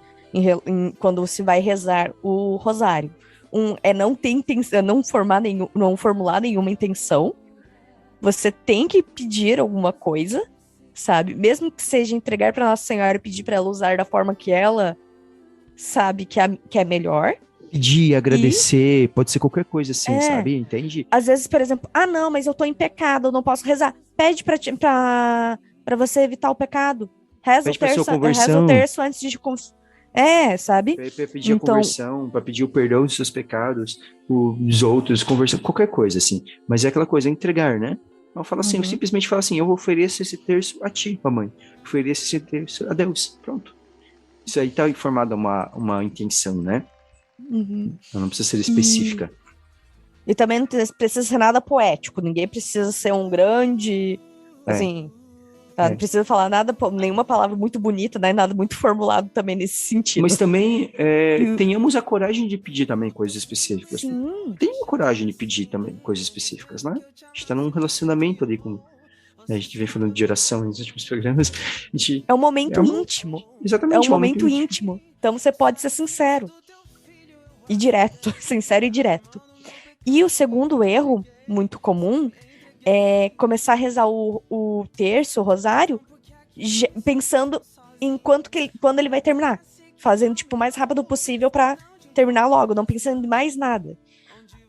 S2: quando você vai rezar o rosário. Um é não ter intenção, não formular nenhuma intenção. Você tem que pedir alguma coisa, sabe? Mesmo que seja entregar para Nossa Senhora e pedir para ela usar da forma que ela sabe que é melhor.
S1: Pedir, agradecer, pode ser qualquer coisa assim, sabe? Entende?
S2: Às vezes, por exemplo, não, mas eu tô em pecado, eu não posso rezar. Pede pra você evitar o pecado. Reza o terço antes de... sabe?
S1: Pra pedir a conversão, pra pedir o perdão dos seus pecados, os outros, conversar, qualquer coisa, assim. Mas é aquela coisa, entregar, né? Ela fala assim, eu simplesmente falo assim, eu ofereço esse terço a ti, mamãe. Ofereço esse terço a Deus. Pronto. Isso aí tá informada uma intenção, né? Ela não precisa ser específica.
S2: E também não precisa ser nada poético. Ninguém precisa ser um grande... Assim... Não precisa falar nenhuma palavra muito bonita, né? Nada muito formulado também nesse sentido.
S1: Mas também tenhamos a coragem de pedir também coisas específicas.
S2: Sim.
S1: Tenha coragem de pedir também coisas específicas, né? A gente tá num relacionamento ali com... A gente vem falando de oração nos últimos programas.
S2: É um momento íntimo.
S1: Exatamente.
S2: É um momento íntimo. Então você pode ser sincero. E direto. Sincero e direto. E o segundo erro, muito comum, é começar a rezar o terço, o rosário, pensando em quando ele vai terminar. Fazendo, tipo, o mais rápido possível para terminar logo, não pensando em mais nada.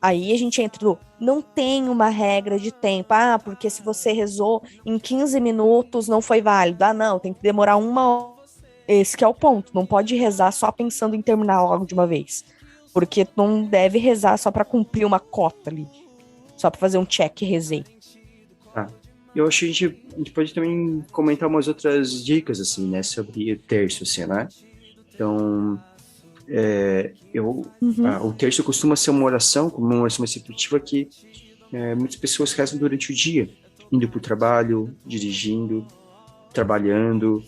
S2: Aí a gente entra no... Não tem uma regra de tempo. Porque se você rezou em 15 minutos não foi válido. Não, tem que demorar 1 hora. Esse que é o ponto. Não pode rezar só pensando em terminar logo de uma vez. Porque não deve rezar só para cumprir uma cota ali. Só para fazer um check, rezei.
S1: Eu acho que a gente pode também comentar umas outras dicas, assim, né? Sobre o terço, assim, né? Então... o terço costuma ser uma oração, como uma oração mais repetitiva que muitas pessoas rezam durante o dia, indo para o trabalho, dirigindo, trabalhando,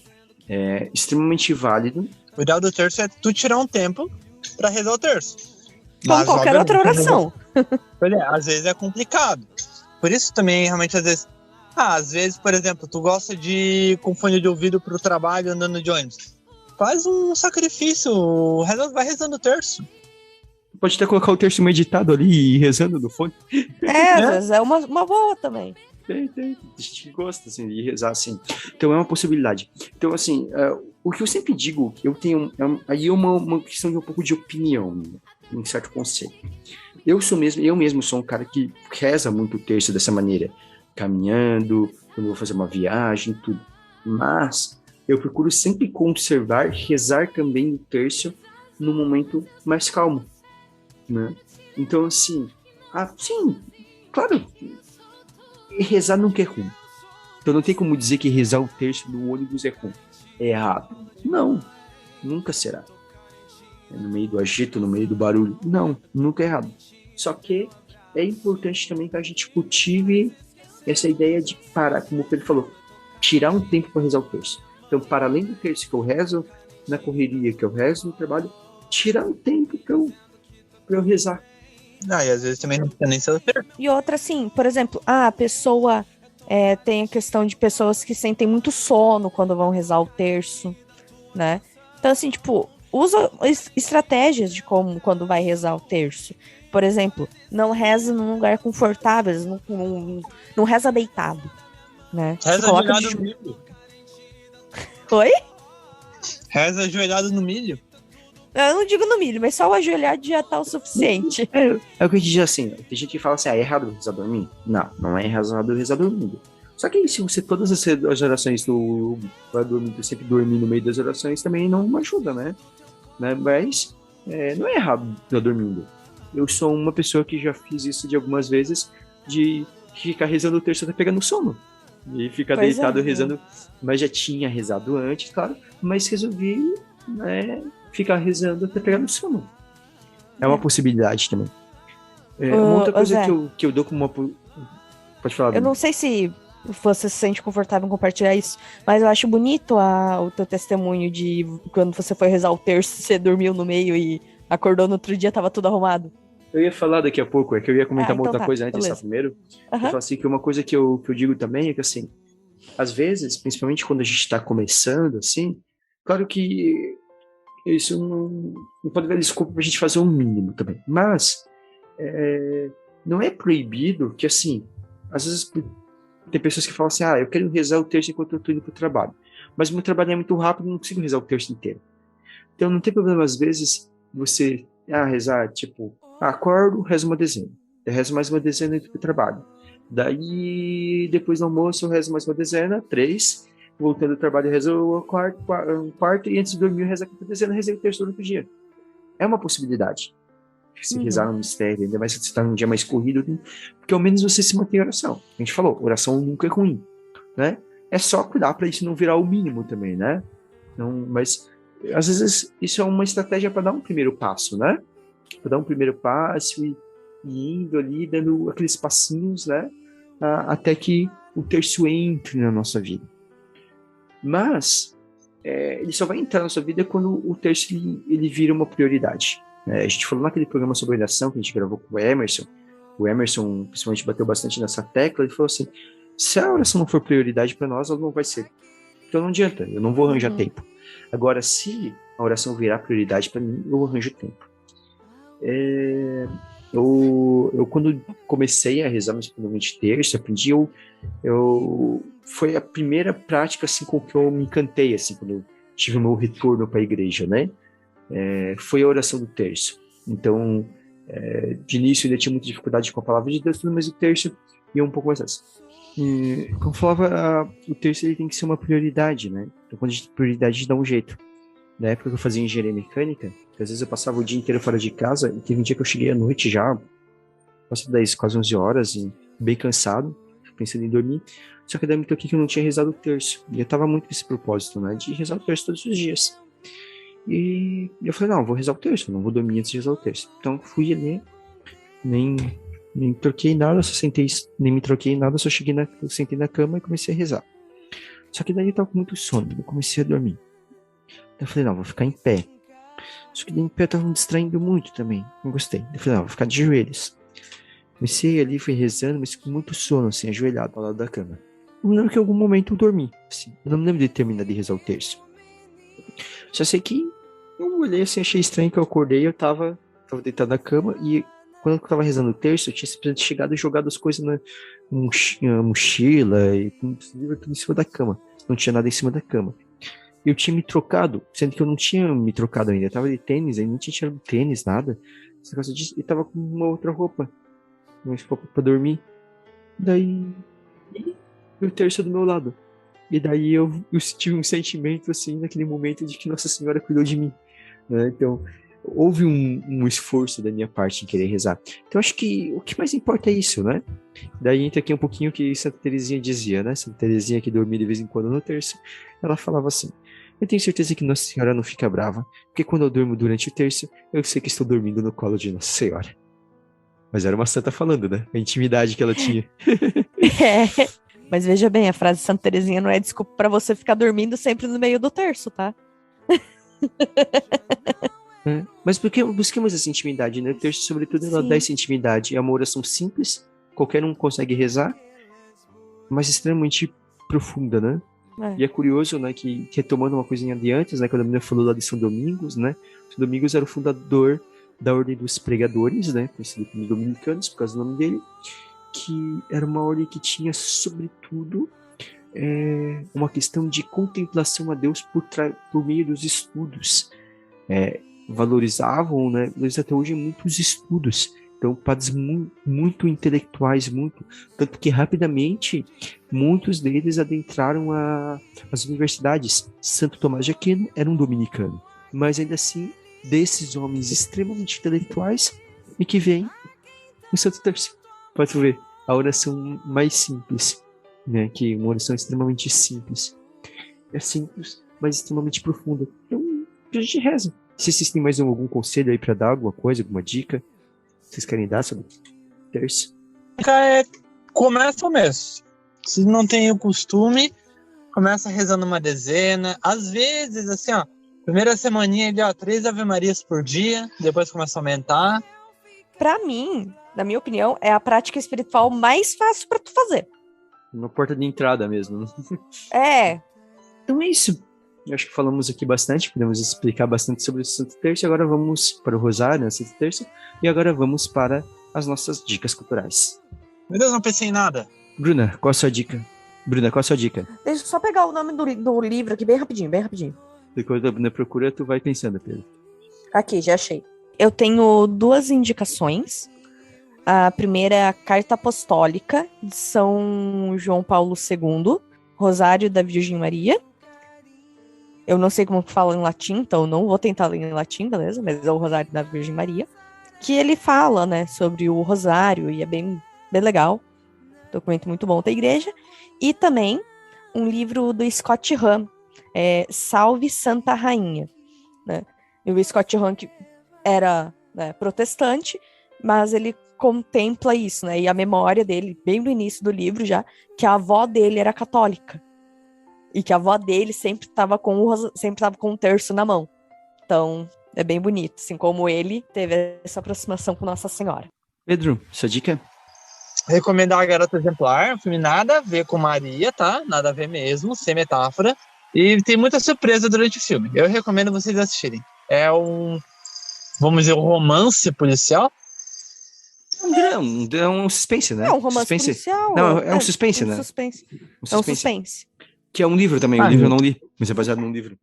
S1: extremamente válido.
S3: O ideal do terço é tu tirar um tempo para rezar o terço.
S2: Como qualquer outra oração.
S3: Às vezes é complicado. Por isso também, realmente, às vezes, por exemplo, tu gosta de ir com fone de ouvido pro trabalho andando de ônibus. Faz um sacrifício, vai rezando o terço.
S1: Pode até colocar o terço meditado ali e rezando no fone.
S2: Às vezes é uma boa também.
S1: Tem. A gente gosta, assim, de rezar, assim. Então é uma possibilidade. Então, assim, o que eu sempre digo, eu tenho... Aí é uma questão de um pouco de opinião, em certo conceito. Eu mesmo sou um cara que reza muito o terço dessa maneira. Caminhando, quando eu vou fazer uma viagem, tudo. Mas... eu procuro sempre rezar também o terço num momento mais calmo, né? Então, assim, sim, claro, rezar nunca é ruim. Então não tem como dizer que rezar o terço no ônibus é ruim, é errado. Não, nunca será. No meio do agito, no meio do barulho, não, nunca é errado. Só que é importante também que a gente cultive essa ideia de parar, como o Pedro falou, tirar um tempo para rezar o terço. Então, para além do terço que eu rezo na correria, que eu rezo no trabalho, tirar um tempo para eu rezar.
S3: E às vezes também não precisa nem ser o terço.
S2: E outra, assim, por exemplo, a pessoa tem a questão de pessoas que sentem muito sono quando vão rezar o terço, né? Então, assim, tipo, usa estratégias de como quando vai rezar o terço. Por exemplo, não reza num lugar confortável, não reza deitado, né?
S3: Reza ajoelhado no milho.
S2: Oi?
S3: Reza ajoelhado no milho.
S2: Eu não digo no milho, mas só o ajoelhado já tá o suficiente.
S1: É o que eu digo assim, tem gente que fala assim, é errado rezar dormindo? Não, não é errado rezar dormindo. Só que se você, todas as orações do vai dormir, sempre dormir no meio das orações, também não ajuda, né? Mas não é errado rezar dormindo. Eu sou uma pessoa que já fiz isso de algumas vezes, de ficar rezando o terço até pegar no sono. E ficar deitado rezando, mas já tinha rezado antes, claro, mas resolvi, ficar rezando até pegar no sono. É uma possibilidade também. Uma outra coisa que eu dou como uma... Pode falar.
S2: Eu não sei se você se sente confortável em compartilhar isso, mas eu acho bonito o teu testemunho de quando você foi rezar o terço, você dormiu no meio e acordou no outro dia, tava tudo arrumado.
S1: Eu ia falar daqui a pouco, que eu ia comentar uma
S2: então
S1: outra coisa antes, primeiro.
S2: Uhum.
S1: Eu falo assim, que uma coisa que eu digo também é que, assim, às vezes, principalmente quando a gente está começando, assim, claro que isso não pode dar desculpa pra gente fazer o mínimo também. Mas não é proibido que, assim, às vezes tem pessoas que falam assim, eu quero rezar o terço enquanto eu tô indo pro trabalho. Mas o meu trabalho é muito rápido, não consigo rezar o terço inteiro. Então não tem problema, às vezes, você rezar, tipo, acordo, rezo uma dezena. Eu rezo mais uma dezena e pro trabalho. Daí, depois do almoço, eu rezo mais uma dezena, 3. Voltando do trabalho, eu rezo um quarto, e antes de dormir, eu rezo a quinta dezena, rezei o terço durante o dia. É uma possibilidade. Se rezar no mistério, ainda mais se você está num dia mais corrido, porque ao menos você se mantém em oração. A gente falou, oração nunca é ruim, né? É só cuidar para isso não virar o mínimo também, né? Mas, às vezes, isso é uma estratégia para dar um primeiro passo, né? Para dar um primeiro passo e indo ali, dando aqueles passinhos, né? Até que o terço entre na nossa vida. Mas ele só vai entrar na sua vida quando o terço ele vira uma prioridade. A gente falou naquele programa sobre oração que a gente gravou com o Emerson. O Emerson, principalmente, bateu bastante nessa tecla. Ele falou assim, se a oração não for prioridade para nós, ela não vai ser. Então não adianta, eu não vou arranjar tempo. Agora, se a oração virar prioridade para mim, eu arranjo tempo. Eu quando comecei a rezar principalmente terço, aprendi, foi a primeira prática assim com que eu me encantei, assim, quando eu tive o meu retorno para a igreja, né? Foi a oração do terço. Então, de início eu ainda tinha muita dificuldade com a palavra de Deus, mas o terço ia um pouco mais fácil. Como eu falava, o terço ele tem que ser uma prioridade, né? Então, quando a gente tem prioridade, a gente dá um jeito. Na época que eu fazia engenharia mecânica, às vezes eu passava o dia inteiro fora de casa, e teve um dia que eu cheguei à noite já, passou 10, quase 11 horas, e bem cansado, pensando em dormir. Só que daí me toquei que eu não tinha rezado o terço. E eu tava muito com esse propósito, né? De rezar o terço todos os dias. E eu falei, não, vou rezar o terço, não vou dormir antes de rezar o terço. Então fui ali, nem troquei nada, nem me troquei nada, só sentei na cama e comecei a rezar. Só que daí eu tava com muito sono, eu comecei a dormir. Então eu falei, não, vou ficar em pé. Só que daí em pé eu tava me distraindo muito também, não gostei. Eu falei, não, vou ficar de joelhos. Comecei ali, fui rezando, mas com muito sono, assim, ajoelhado ao lado da cama. Eu me lembro que em algum momento eu dormi, assim. Eu não me lembro de terminar de rezar o terço. Só sei que eu olhei assim, achei estranho que eu acordei, eu tava deitado na cama e quando eu tava rezando o terço, eu tinha simplesmente chegado e jogado as coisas na mochila e tudo em cima da cama. Não tinha nada em cima da cama. Eu tinha me trocado, sendo que eu não tinha me trocado ainda. Eu tava de tênis, ainda não tinha tirado tênis, nada. Esse negócio disso, e tava com uma outra roupa. Uma roupa pra dormir. Daí. E o terço do meu lado. E daí eu tive um sentimento, assim, naquele momento de que Nossa Senhora cuidou de mim. Né? Então, houve um esforço da minha parte em querer rezar. Então, acho que o que mais importa é isso, né? Daí entra aqui um pouquinho o que Santa Teresinha dizia, né? Santa Teresinha, que dormia de vez em quando no terço, ela falava assim: eu tenho certeza que Nossa Senhora não fica brava, porque quando eu durmo durante o terço, eu sei que estou dormindo no colo de Nossa Senhora. Mas era uma santa falando, né? A intimidade que ela tinha.
S2: Mas veja bem, a frase Santa Teresinha não é desculpa pra você ficar dormindo sempre no meio do terço, tá?
S1: Mas porque busquemos essa intimidade, né? O terço, sobretudo, ela dá essa intimidade. É uma oração simples, qualquer um consegue rezar. mas extremamente profunda, né? E é curioso, né, que retomando uma coisinha de antes, né, quando a menina falou lá de São Domingos, né? São Domingos era o fundador da Ordem dos Pregadores, né? Conhecido como Dominicanos, por causa do nome dele, que era uma ordem que tinha, sobretudo, uma questão de contemplação a Deus por meio dos estudos. Valorizavam, né? Eles até hoje muitos estudos. Então, padres muito intelectuais, tanto que rapidamente muitos deles adentraram as universidades. Santo Tomás de Aquino era um dominicano, mas ainda assim, desses homens extremamente intelectuais, e que vem o Santo Terço. Pode ver, a oração mais simples, né? Que é uma oração extremamente simples. É simples, mas extremamente profunda. Então, a gente reza. Se vocês têm mais algum conselho aí para dar, alguma coisa, alguma dica, vocês querem dar sobre terço?
S3: Começa o mês. Se não tem o costume, começa rezando uma dezena. Às vezes, assim, ó, primeira semaninha ali, ó, 3 Ave Marias por dia, depois começa a aumentar.
S2: Pra mim, na minha opinião, é a prática espiritual mais fácil pra tu fazer.
S1: Uma porta de entrada mesmo.
S2: Então
S1: é isso. Eu acho que falamos aqui bastante, podemos explicar bastante sobre o Santo Terço. Agora vamos para o Rosário, né, Santo Terço, e agora vamos para as nossas dicas culturais.
S3: Meu Deus, não pensei em nada.
S1: Bruna, qual a sua dica?
S2: Deixa eu só pegar o nome do livro aqui bem rapidinho.
S1: Enquanto a Bruna procura, tu vai pensando, Pedro.
S2: Aqui, já achei. Eu tenho 2 indicações. A primeira é a Carta Apostólica de São João Paulo II, Rosário da Virgem Maria. Eu não sei como fala em latim, então não vou tentar ler em latim, beleza? Mas é o Rosário da Virgem Maria. Que ele fala, né, sobre o Rosário, e é bem legal. Documento muito bom da igreja. E também um livro do Scott Hahn, Salve Santa Rainha. Né? E o Scott Hahn que era, né, protestante, mas ele contempla isso, né? E a memória dele, bem no início do livro já, que a avó dele era católica. E que a avó dele sempre estava com um terço na mão. Então, é bem bonito, assim como ele teve essa aproximação com Nossa Senhora.
S1: Pedro, sua dica?
S3: Recomendar A Garota Exemplar, um filme nada a ver com Maria, tá? Nada a ver mesmo, sem metáfora. E tem muita surpresa durante o filme. Eu recomendo vocês assistirem. É vamos dizer, um romance policial.
S1: É um suspense, né?
S2: É um romance policial.
S1: Não, é um suspense, né?
S2: Suspense.
S1: É um
S2: suspense.
S1: Que é um livro também, o livro eu não li, mas é baseado num livro.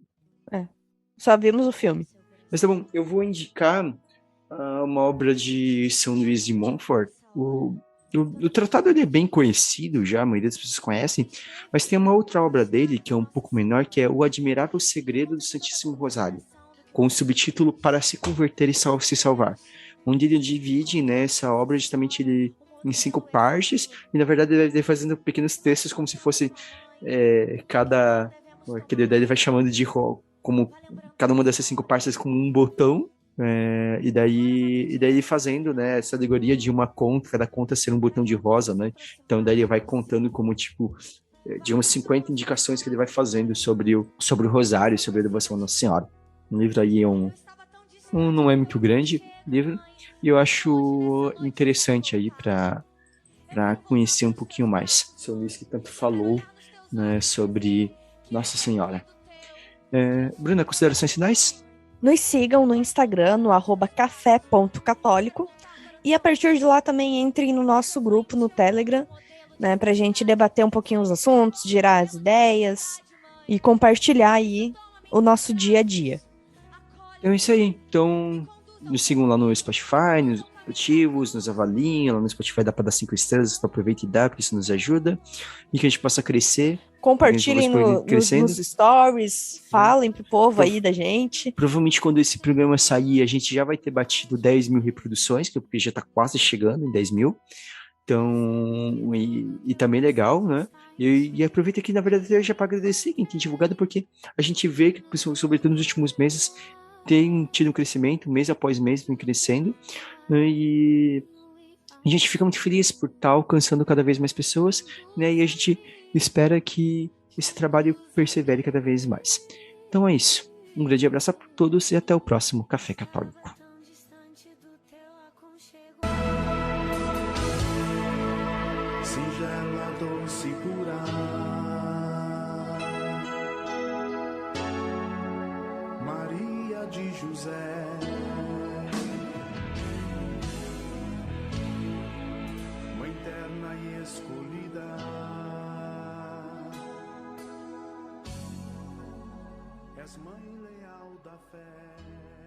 S2: Só vimos o filme.
S1: Mas tá bom, eu vou indicar uma obra de São Luís de Montfort. O tratado ele é bem conhecido já, a maioria das pessoas conhecem, mas tem uma outra obra dele que é um pouco menor, que é O Admirável Segredo do Santíssimo Rosário, com o subtítulo Para se Converter e se Salvar, onde ele divide, né, essa obra justamente em 5 partes, e na verdade ele vai fazendo pequenos textos como se fosse ele vai chamando de como cada uma dessas 5 partes como um botão, e daí fazendo, né, essa alegoria de uma conta, cada conta ser um botão de rosa, né? Então daí ele vai contando como tipo de umas 50 indicações que ele vai fazendo sobre o rosário, sobre a devoção à Nossa Senhora. O livro aí não é muito grande, livro, e eu acho interessante aí para conhecer um pouquinho mais. São Luís que tanto falou, né, sobre Nossa Senhora. Bruna, considerações finais?
S2: Nos sigam no Instagram, no @café.católico. E a partir de lá também entrem no nosso grupo no Telegram, né, pra gente debater um pouquinho os assuntos, girar as ideias e compartilhar aí o nosso dia a dia.
S1: Então é isso aí. Então, nos sigam lá no Spotify, nos aplicativos, nos avaliem. Lá no Spotify dá para dar 5 estrelas, então aproveita e dá, porque isso nos ajuda. E que a gente possa crescer.
S2: Compartilhem nos stories, falem pro povo aí da gente.
S1: Provavelmente quando esse programa sair, a gente já vai ter batido 10 mil reproduções, porque já tá quase chegando em 10 mil. Então, e também legal, né? E aproveita aqui, na verdade, já para agradecer quem tem divulgado, porque a gente vê que, sobretudo nos últimos meses, tem tido um crescimento, mês após mês, vem crescendo, né? E a gente fica muito feliz por estar alcançando cada vez mais pessoas, né? E a gente espera que esse trabalho persevere cada vez mais. Então é isso. Um grande abraço a todos e até o próximo Café Católico.
S4: singela, doce, pura. Maria de José, mãe terna e escolhida, és mãe leal da fé.